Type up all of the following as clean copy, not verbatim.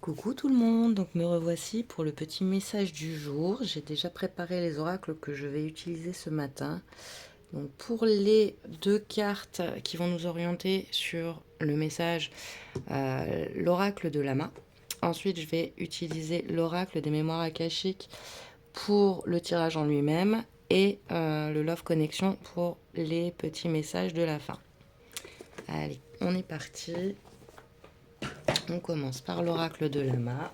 Coucou tout le monde, donc me revoici pour le petit message du jour. J'ai déjà préparé les oracles que je vais utiliser ce matin. Donc pour les deux cartes qui vont nous orienter sur le message, l'oracle de Lama. Ensuite, je vais utiliser l'oracle des mémoires akashiques pour le tirage en lui-même et le Love Connection pour les petits messages de la fin. Allez, on est parti. On commence par l'oracle de Lama.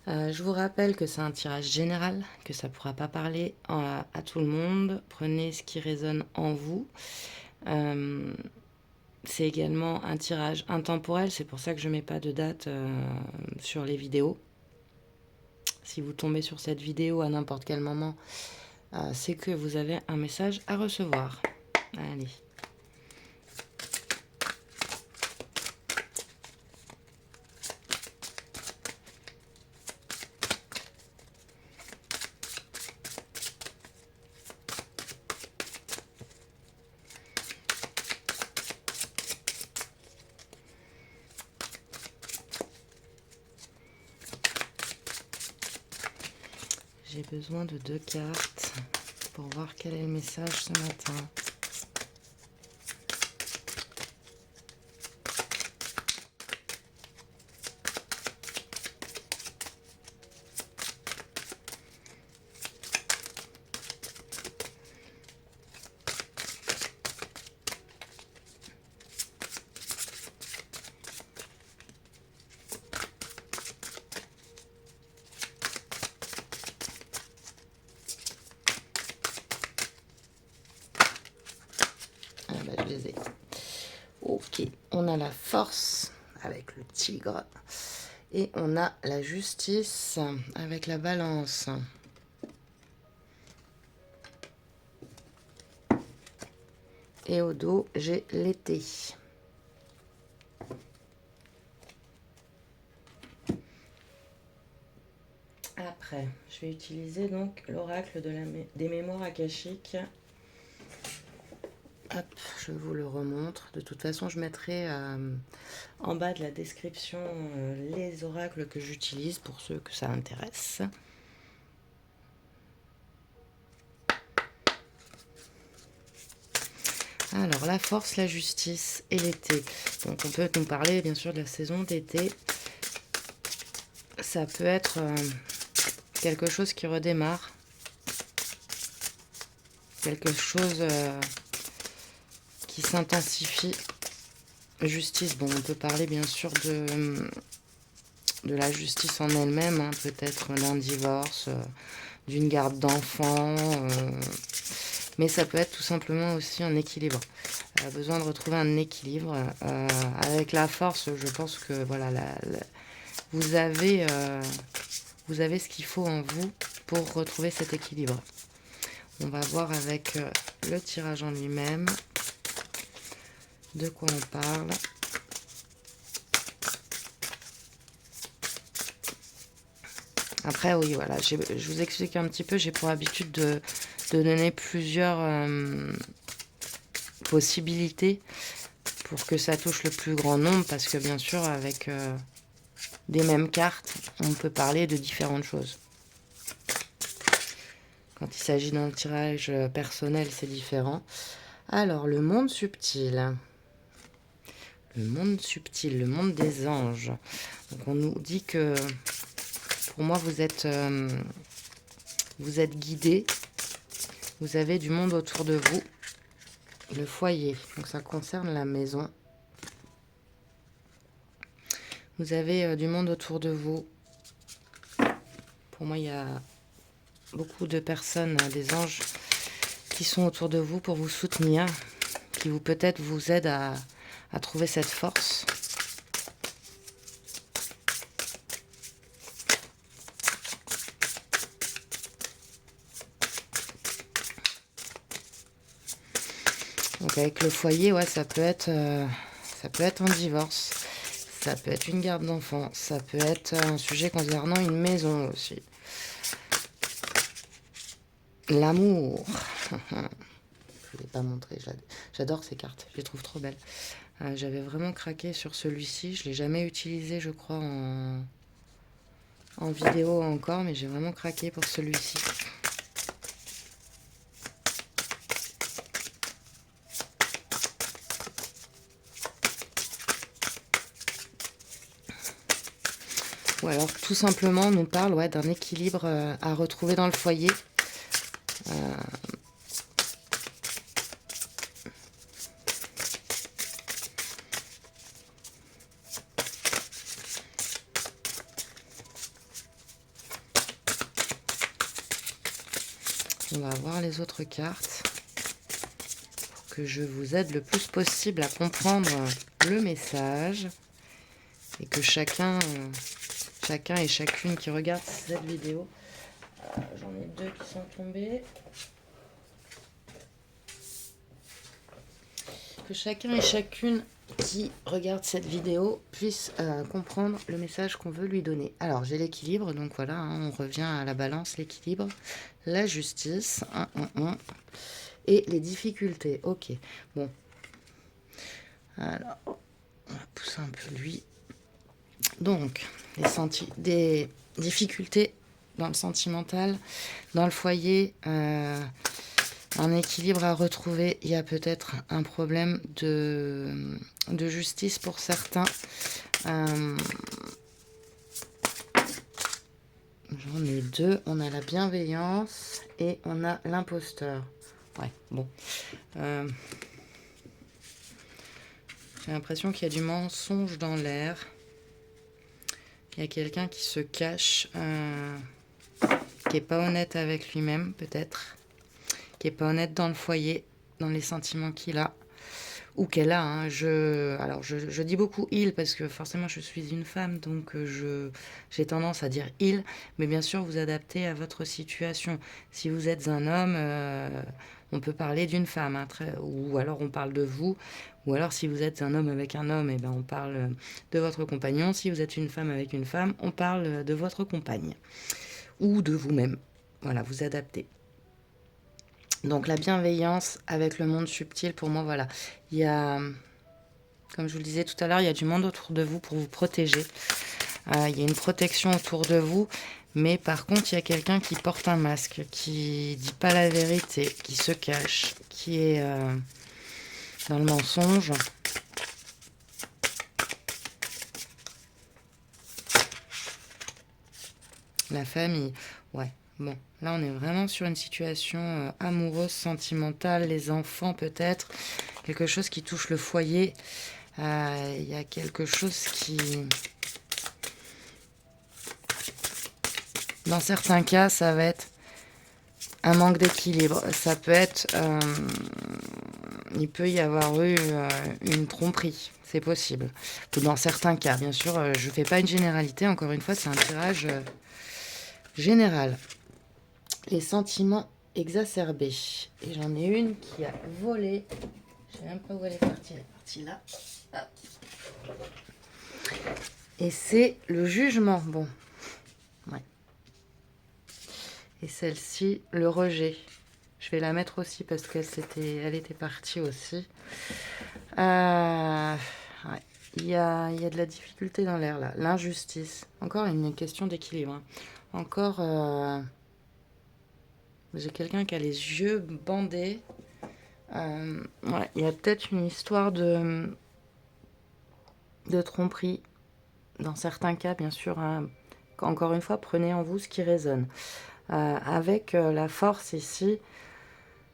Je vous rappelle que c'est un tirage général, que ça ne pourra pas parler à tout le monde. Prenez ce qui résonne en vous. C'est également un tirage intemporel, c'est pour ça que je ne mets pas de date sur les vidéos. Si vous tombez sur cette vidéo à n'importe quel moment, c'est que vous avez un message à recevoir. Allez. J'ai besoin de 2 cartes pour voir quel est le message ce matin. Je les ai. Ok, on a la force avec le tigre et on a la justice avec la balance. Et au dos, j'ai l'été. Après, je vais utiliser donc l'oracle des mémoires akashiques. Hop, je vous le remontre. De toute façon, je mettrai en bas de la description les oracles que j'utilise pour ceux que ça intéresse. Alors, la force, la justice et l'été. Donc, on peut nous parler bien sûr de la saison d'été. Ça peut être quelque chose qui redémarre. Quelque chose qui s'intensifie. Justice, bon, on peut parler bien sûr de la justice en elle-même, hein, peut-être d'un divorce, d'une garde d'enfants, mais ça peut être tout simplement aussi un équilibre. Besoin de retrouver un équilibre. Avec la force, je pense que voilà, vous avez ce qu'il faut en vous pour retrouver cet équilibre. On va voir avec le tirage en lui-même de quoi on parle. Après, oui, voilà, je vous explique un petit peu, j'ai pour habitude de donner plusieurs possibilités pour que ça touche le plus grand nombre, parce que bien sûr, avec des mêmes cartes, on peut parler de différentes choses. Quand il s'agit d'un tirage personnel, c'est différent. Alors, le monde subtil. Le monde subtil, le monde des anges. Donc, on nous dit que, pour moi, vous êtes guidé. Vous avez du monde autour de vous. Le foyer, donc ça concerne la maison. Vous avez du monde autour de vous. Pour moi, il y a beaucoup de personnes, des anges, qui sont autour de vous pour vous soutenir, qui peut-être vous aident à trouver cette force. Donc avec le foyer, ouais, ça peut être un divorce, ça peut être une garde d'enfants, ça peut être un sujet concernant une maison aussi. L'amour. vous ai pas montré. J'adore ces cartes, je les trouve trop belles. J'avais vraiment craqué sur celui-ci. Je l'ai jamais utilisé, je crois, en vidéo encore, mais j'ai vraiment craqué pour celui-ci. Ou alors tout simplement on nous parle d'un équilibre à retrouver dans le foyer. On va voir les autres cartes pour que je vous aide le plus possible à comprendre le message et que chacun et chacune qui regarde cette vidéo, j'en ai 2 qui sont tombés, que chacun et chacune qui regarde cette vidéo puisse comprendre le message qu'on veut lui donner. Alors j'ai l'équilibre, donc voilà, on revient à la balance, l'équilibre, la justice, et les difficultés. Ok, bon. Alors, on va pousser un peu lui. Donc, des difficultés dans le sentimental, dans le foyer, un équilibre à retrouver. Il y a peut-être un problème de justice pour certains. J'en ai 2. On a la bienveillance et on a l'imposteur. Ouais, bon. J'ai l'impression qu'il y a du mensonge dans l'air. Il y a quelqu'un qui se cache, qui n'est pas honnête avec lui-même, peut-être. Qui n'est pas honnête dans le foyer, dans les sentiments qu'il a. Ou qu'elle a. Alors, je dis beaucoup il parce que forcément je suis une femme, donc j'ai tendance à dire il. Mais bien sûr, vous adaptez à votre situation. Si vous êtes un homme, on peut parler d'une femme. Ou alors on parle de vous. Ou alors si vous êtes un homme avec un homme, on parle de votre compagnon. Si vous êtes une femme avec une femme, on parle de votre compagne. Ou de vous-même. Voilà, vous adaptez. Donc la bienveillance avec le monde subtil, pour moi, voilà. Il y a, comme je vous le disais tout à l'heure, il y a du monde autour de vous pour vous protéger. Il y a une protection autour de vous. Mais par contre, il y a quelqu'un qui porte un masque, qui dit pas la vérité, qui se cache, qui est dans le mensonge. La famille, ouais. Bon, là on est vraiment sur une situation amoureuse, sentimentale, les enfants peut-être, quelque chose qui touche le foyer. Il y a quelque chose qui... Dans certains cas, ça va être un manque d'équilibre. Ça peut être... il peut y avoir eu une tromperie. C'est possible. Dans certains cas, bien sûr, je ne fais pas une généralité. Encore une fois, c'est un tirage général. Les sentiments exacerbés. Et j'en ai une qui a volé. Je ne sais même pas où elle est partie. Elle est partie là. Hop. Et c'est le jugement. Bon. Ouais. Et celle-ci, le rejet. Je vais la mettre aussi parce qu'elle était partie aussi. Ouais. Il y a de la difficulté dans l'air là. L'injustice. Encore une question d'équilibre. Encore... j'ai quelqu'un qui a les yeux bandés. Ouais, il y a peut-être une histoire de tromperie. Dans certains cas, bien sûr, encore une fois, prenez en vous ce qui résonne. Avec la force ici,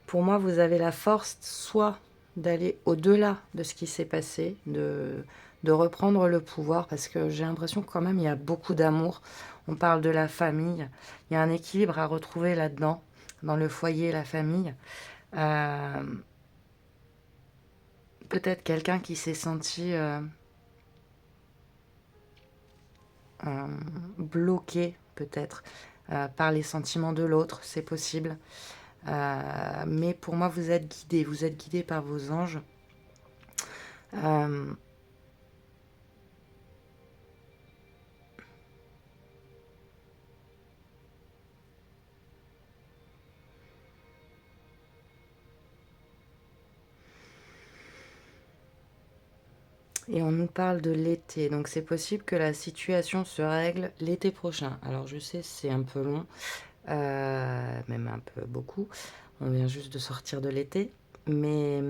pour moi, vous avez la force soit d'aller au-delà de ce qui s'est passé, de reprendre le pouvoir, parce que j'ai l'impression que quand même, il y a beaucoup d'amour. On parle de la famille. Il y a un équilibre à retrouver là-dedans, dans le foyer, la famille. Peut-être quelqu'un qui s'est senti bloqué, peut-être, par les sentiments de l'autre, c'est possible. Mais pour moi, vous êtes guidé par vos anges. Et on nous parle de l'été. Donc c'est possible que la situation se règle l'été prochain. Alors je sais, c'est un peu long, même un peu beaucoup. On vient juste de sortir de l'été. Mais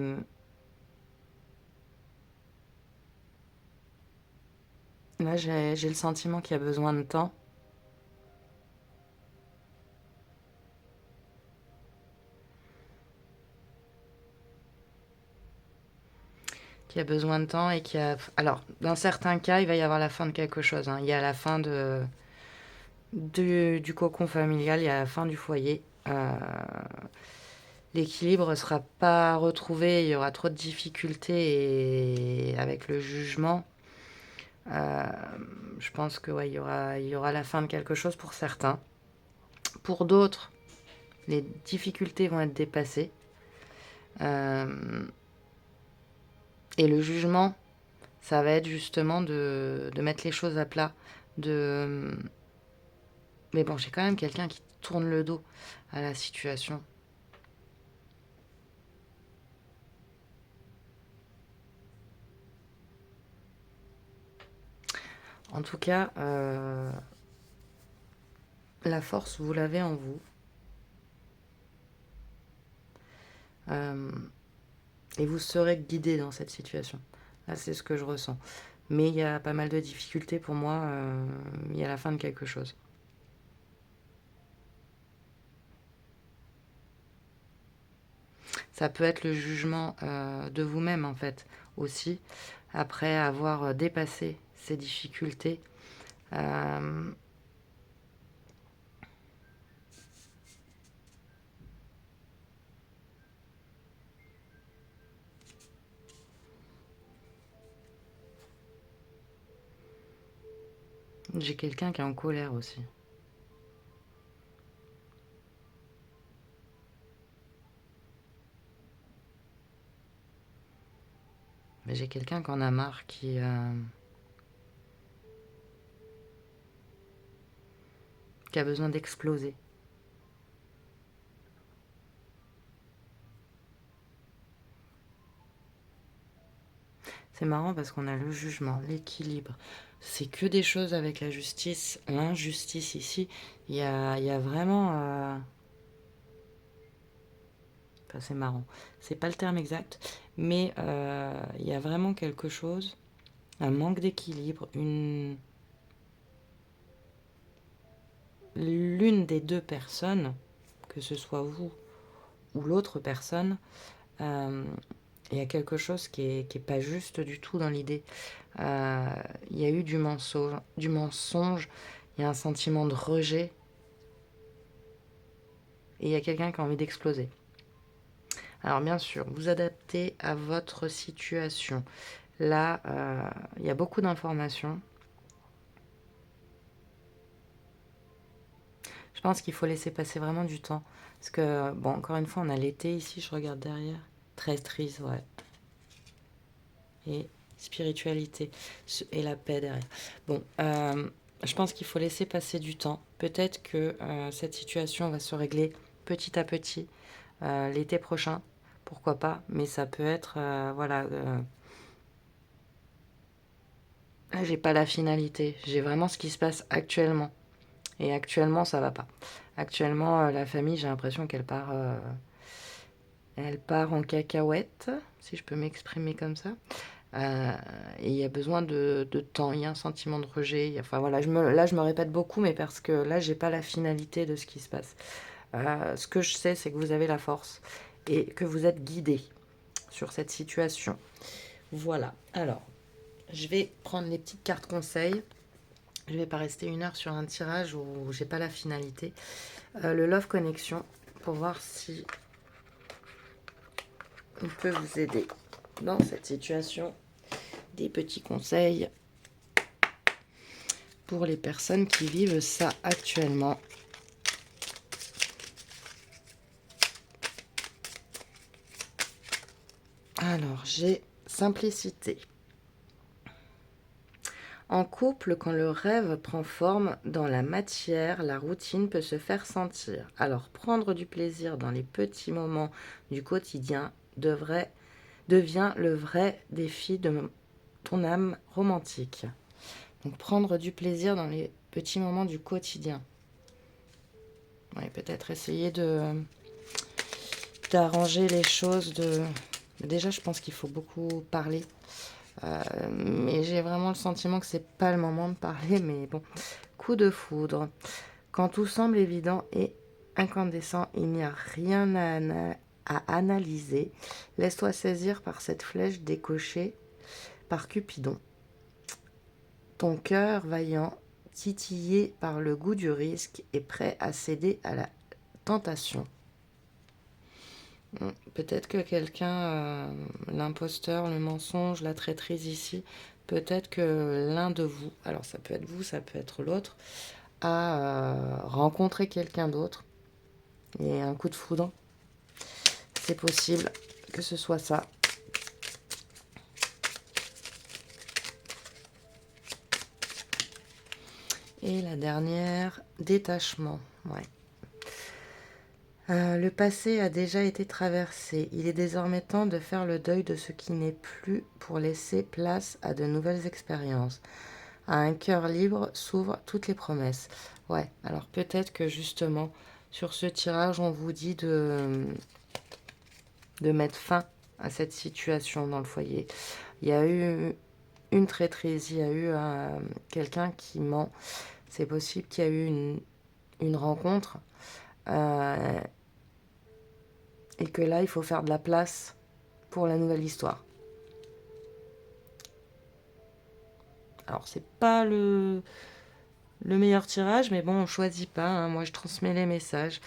là, j'ai le sentiment qu'il y a besoin de temps. Qu'il y a besoin de temps et qu'il y a... Alors, dans certains cas, il va y avoir la fin de quelque chose, hein. Il y a la fin du cocon familial, il y a la fin du foyer. L'équilibre ne sera pas retrouvé, il y aura trop de difficultés et avec le jugement, je pense que ouais, il y aura la fin de quelque chose pour certains. Pour d'autres, les difficultés vont être dépassées. Et le jugement, ça va être justement de mettre les choses à plat. Mais bon, j'ai quand même quelqu'un qui tourne le dos à la situation. En tout cas, la force, vous l'avez en vous. Et vous serez guidé dans cette situation. Là, c'est ce que je ressens. Mais il y a pas mal de difficultés pour moi. Il y a la fin de quelque chose. Ça peut être le jugement de vous-même, en fait, aussi, après avoir dépassé ces difficultés. J'ai quelqu'un qui est en colère aussi. Mais j'ai quelqu'un qui en a marre, qui a besoin d'exploser. C'est marrant parce qu'on a le jugement, l'équilibre. C'est que des choses avec la justice, l'injustice ici. Il y a vraiment... Enfin, c'est marrant. C'est pas le terme exact, mais il y a vraiment quelque chose, un manque d'équilibre, l'une des deux personnes, que ce soit vous ou l'autre personne, il y a quelque chose qui est pas juste du tout dans l'idée. Il y a eu du mensonge, il y a un sentiment de rejet, et il y a quelqu'un qui a envie d'exploser. Alors bien sûr, vous adaptez à votre situation. Là, il y a beaucoup d'informations. Je pense qu'il faut laisser passer vraiment du temps. Parce que, bon, encore une fois, on a l'été ici, je regarde derrière. 13 tristes, ouais. Et spiritualité. Et la paix derrière. Bon, je pense qu'il faut laisser passer du temps. Peut-être que cette situation va se régler petit à petit l'été prochain. Pourquoi pas. Mais ça peut être, voilà... là, j'ai pas la finalité. J'ai vraiment ce qui se passe actuellement. Et actuellement, ça va pas. Actuellement, la famille, j'ai l'impression qu'elle part... elle part en cacahuète, si je peux m'exprimer comme ça. Et il y a besoin de temps, il y a un sentiment de rejet. Enfin voilà, là je me répète beaucoup, mais parce que là j'ai pas la finalité de ce qui se passe. Ce que je sais, c'est que vous avez la force et que vous êtes guidé sur cette situation. Voilà. Alors, je vais prendre les petites cartes conseils. Je vais pas rester 1 heure sur un tirage où j'ai pas la finalité. Le Love Connection, pour voir si on peut vous aider dans cette situation. Des petits conseils pour les personnes qui vivent ça actuellement. Alors, j'ai simplicité. En couple, quand le rêve prend forme dans la matière, la routine peut se faire sentir. Alors, prendre du plaisir dans les petits moments du quotidien devient le vrai défi de ton âme romantique. Donc prendre du plaisir dans les petits moments du quotidien. Ouais, peut-être essayer d'arranger les choses. Déjà, je pense qu'il faut beaucoup parler. Mais j'ai vraiment le sentiment que c'est pas le moment de parler. Mais bon, coup de foudre. Quand tout semble évident et incandescent, il n'y a rien à analyser. Laisse-toi saisir par cette flèche décochée par Cupidon. Ton cœur vaillant, titillé par le goût du risque, est prêt à céder à la tentation. Peut-être que quelqu'un, l'imposteur, le mensonge, la traîtrise ici, peut-être que l'un de vous, alors ça peut être vous, ça peut être l'autre, a rencontré quelqu'un d'autre et un coup de foudre. C'est possible que ce soit ça. Et la dernière, détachement. Ouais. Le passé a déjà été traversé. Il est désormais temps de faire le deuil de ce qui n'est plus pour laisser place à de nouvelles expériences. À un cœur libre s'ouvrent toutes les promesses. Ouais, alors peut-être que justement, sur ce tirage, on vous dit de mettre fin à cette situation dans le foyer. Il y a eu une traîtrise, il y a eu quelqu'un qui ment. C'est possible qu'il y a eu une rencontre et que là, il faut faire de la place pour la nouvelle histoire. Alors, c'est pas le meilleur tirage, mais bon, on choisit pas. Hein. Moi, je transmets les messages.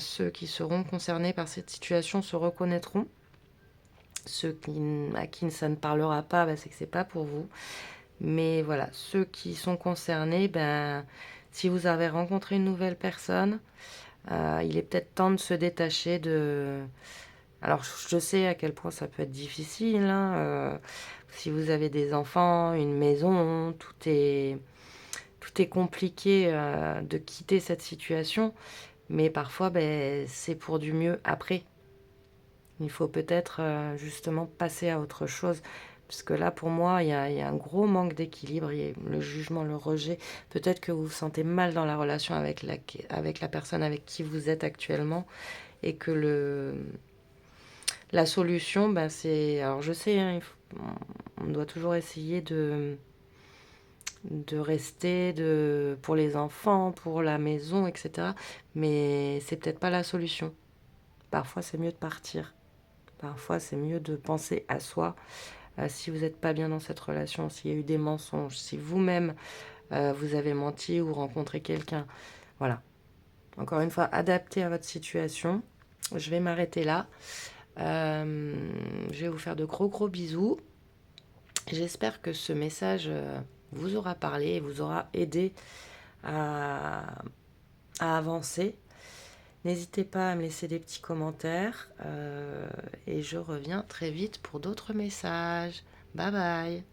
Ceux qui seront concernés par cette situation se reconnaîtront. Ceux à qui ça ne parlera pas, c'est que c'est pas pour vous. Mais voilà, ceux qui sont concernés, si vous avez rencontré une nouvelle personne, il est peut-être temps de se détacher de... Alors, je sais à quel point ça peut être difficile. Hein, si vous avez des enfants, une maison, tout est compliqué de quitter cette situation. Mais parfois, c'est pour du mieux après. Il faut peut-être justement passer à autre chose. Parce que là, pour moi, il y a un gros manque d'équilibre. Il y a le jugement, le rejet. Peut-être que vous vous sentez mal dans la relation avec la personne avec qui vous êtes actuellement. Et que la solution, c'est... Alors je sais, hein, on doit toujours essayer de rester pour les enfants, pour la maison, etc. Mais c'est peut-être pas la solution. Parfois, c'est mieux de partir. Parfois, c'est mieux de penser à soi. Si vous n'êtes pas bien dans cette relation, s'il y a eu des mensonges, si vous-même, vous avez menti ou rencontré quelqu'un. Voilà. Encore une fois, adapté à votre situation. Je vais m'arrêter là. Je vais vous faire de gros bisous. J'espère que ce message vous aura parlé et vous aura aidé à avancer. N'hésitez pas à me laisser des petits commentaires et je reviens très vite pour d'autres messages. Bye bye.